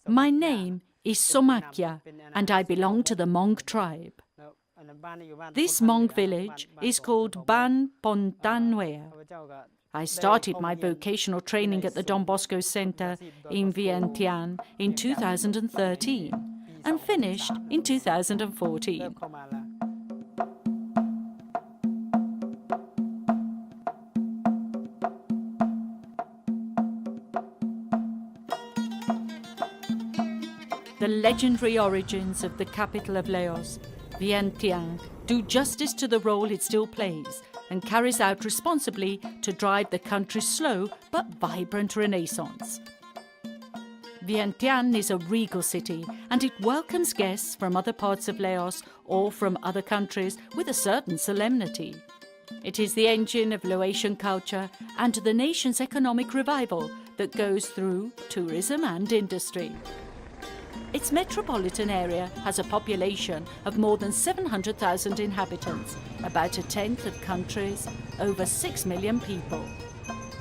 My name is Somakya, and I belong to the Hmong tribe. This Hmong village is called Ban Pontanwea. I started my vocational training at the Don Bosco Center in Vientiane in 2013 and finished in 2014. The legendary origins of the capital of Laos, Vientiane, do justice to the role it still plays and carries out responsibly to drive the country's slow but vibrant renaissance. Vientiane is a regal city and it welcomes guests from other parts of Laos or from other countries with a certain solemnity. It is the engine of Laotian culture and the nation's economic revival that goes through tourism and industry. Its metropolitan area has a population of more than 700,000 inhabitants, about a tenth of countries, over 6 million people.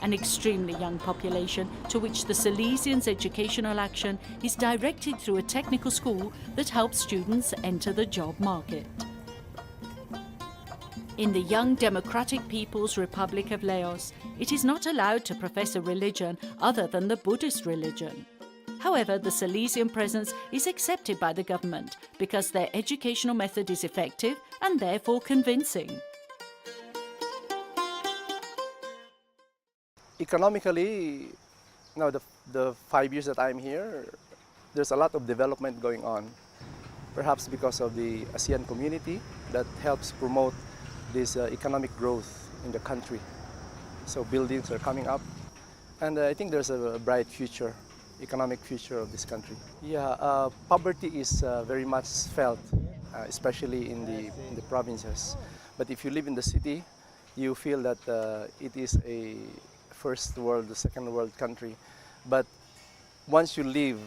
An extremely young population to which the Salesians' educational action is directed through a technical school that helps students enter the job market. In the young Democratic People's Republic of Laos, it is not allowed to profess a religion other than the Buddhist religion. However, the Salesian presence is accepted by the government because their educational method is effective and therefore convincing. Economically, now the 5 years that I'm here, there's a lot of development going on. Perhaps because of the ASEAN community that helps promote this economic growth in the country. So buildings are coming up, and I think there's a bright future. Economic future of this country. Yeah, poverty is very much felt, especially in the provinces. But if you live in the city, you feel that it is a first world, second world country. But once you leave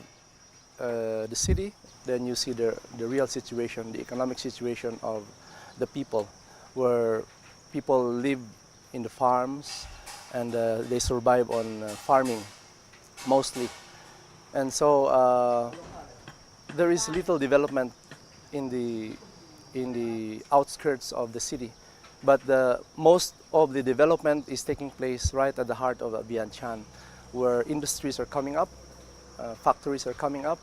the city, then you see the real situation, the economic situation of the people, where people live in the farms and they survive on farming mostly. And so there is little development in the outskirts of the city, but most of the development is taking place right at the heart of Vientiane, where industries are coming up, factories are coming up,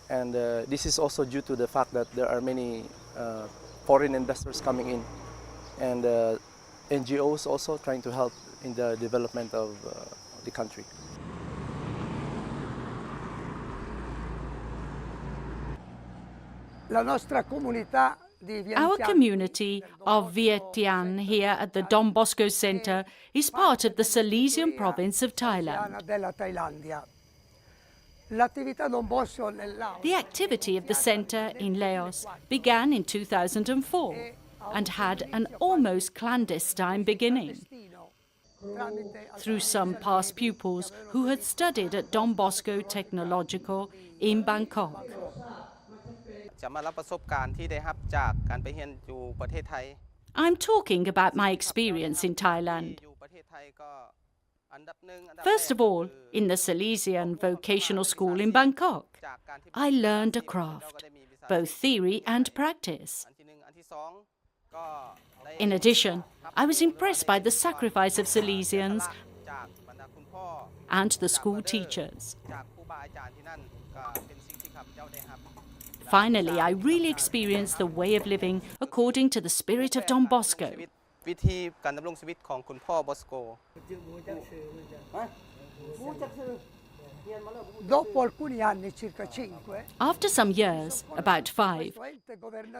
and this is also due to the fact that there are many foreign investors coming in, and NGOs also trying to help in the development of the country. Our community of Vientiane here at the Don Bosco Center is part of the Salesian province of Thailand. The activity of the center in Laos began in 2004 and had an almost clandestine beginning. Through some past pupils who had studied at Don Bosco Technological in Bangkok. I'm talking about my experience in Thailand. First of all, in the Salesian Vocational School in Bangkok, I learned a craft, both theory and practice. In addition, I was impressed by the sacrifice of Salesians and the school teachers. Finally, I really experienced the way of living according to the spirit of Don Bosco. After some years, about 5,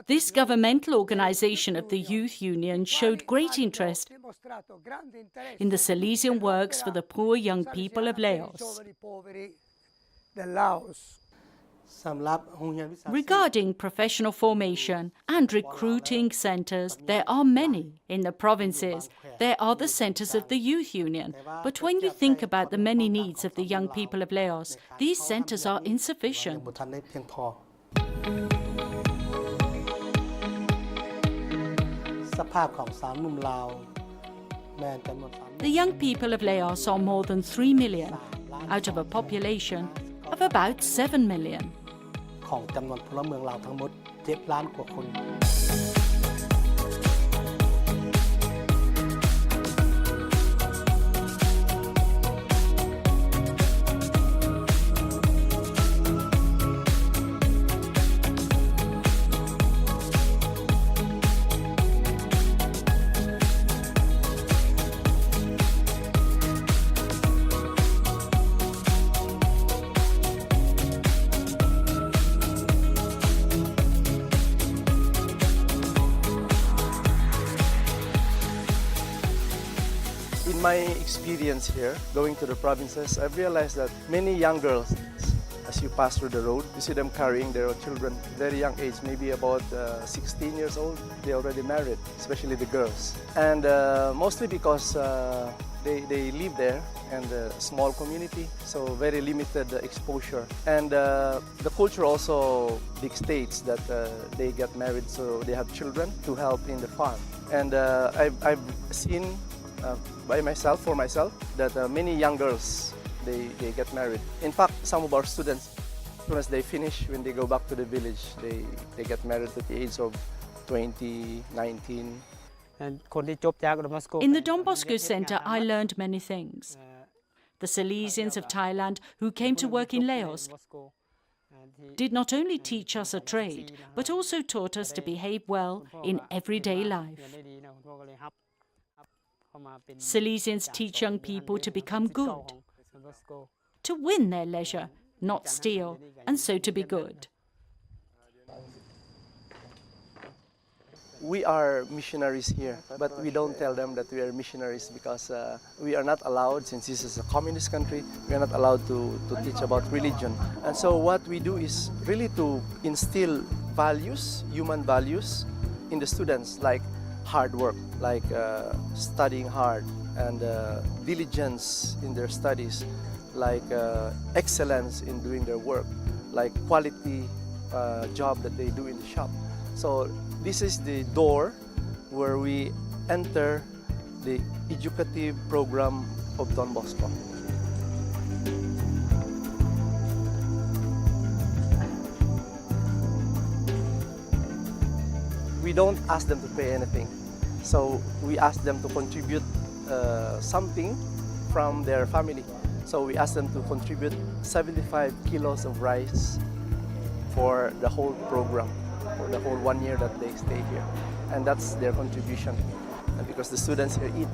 this governmental organization of the Youth Union showed great interest in the Salesian works for the poor young people of Laos. Regarding professional formation and recruiting centers, there are many. In the provinces, there are the centers of the Youth Union. But when you think about the many needs of the young people of Laos, these centers are insufficient. The young people of Laos are more than 3 million. out of a population of about 7 million. ของจำนวนพลเมืองลาวทั้งหมด7 ล้านกว่าคน In my experience here, going to the provinces, I've realized that many young girls, as you pass through the road, you see them carrying their children, very young age, maybe about 16 years old, they already married, especially the girls. And mostly because they live there and a small community, so very limited exposure. And the culture also dictates that they get married so they have children to help in the farm. And I've seen by myself, for myself, that many young girls, they get married. In fact, some of our students, as soon as they finish, when they go back to the village, they get married at the age of 20, 19. In the Don Bosco Center, I learned many things. The Salesians of Thailand who came to work in Laos did not only teach us a trade, but also taught us to behave well in everyday life. Salesians teach young people to become good, to win their leisure, not steal, and so to be good. We are missionaries here, but we don't tell them that we are missionaries because we are not allowed, since this is a communist country, we are not allowed to teach about religion. And so what we do is really to instill values, human values, in the students, like hard work, like studying hard, and diligence in their studies, like excellence in doing their work, like quality job that they do in the shop. So this is the door where we enter the educative program of Don Bosco. We don't ask them to pay anything. So we ask them to contribute something from their family. So we ask them to contribute 75 kilos of rice for the whole program, for the whole 1 year that they stay here. And that's their contribution. And because the students here eat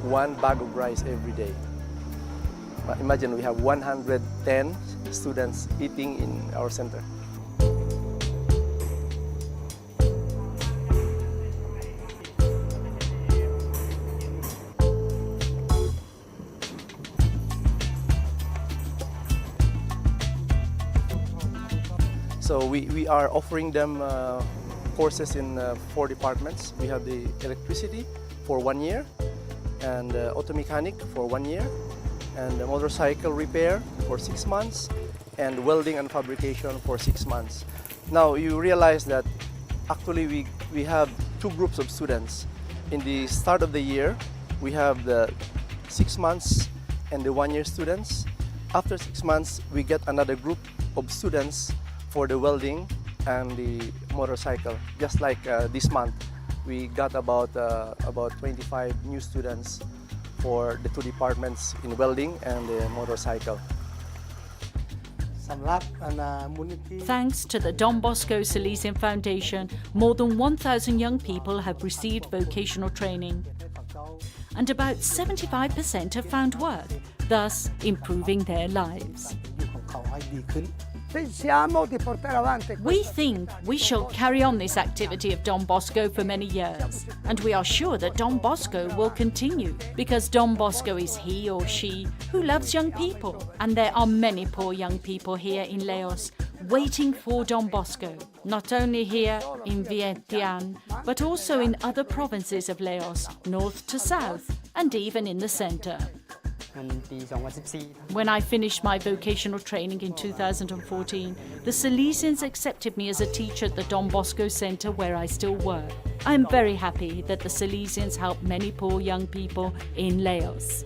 1 bag of rice every day. But imagine we have 110 students eating in our center. So we are offering them courses in 4 departments. We have the electricity for 1 year, and auto mechanic for 1 year, and motorcycle repair for 6 months, and welding and fabrication for 6 months. Now you realize that actually we have 2 groups of students. In the start of the year, we have the 6 months and the 1 year students. After 6 months, we get another group of students for the welding and the motorcycle. Just like this month, we got about 25 new students for the 2 departments in welding and the motorcycle. Thanks to the Don Bosco Salesian Foundation, more than 1,000 young people have received vocational training, and about 75% have found work, thus improving their lives. We think we shall carry on this activity of Don Bosco for many years, and we are sure that Don Bosco will continue, because Don Bosco is he or she who loves young people, and there are many poor young people here in Laos waiting for Don Bosco, not only here in Vientiane, but also in other provinces of Laos, north to south, and even in the centre. When I finished my vocational training in 2014, the Salesians accepted me as a teacher at the Don Bosco Center where I still work. I am very happy that the Salesians help many poor young people in Laos.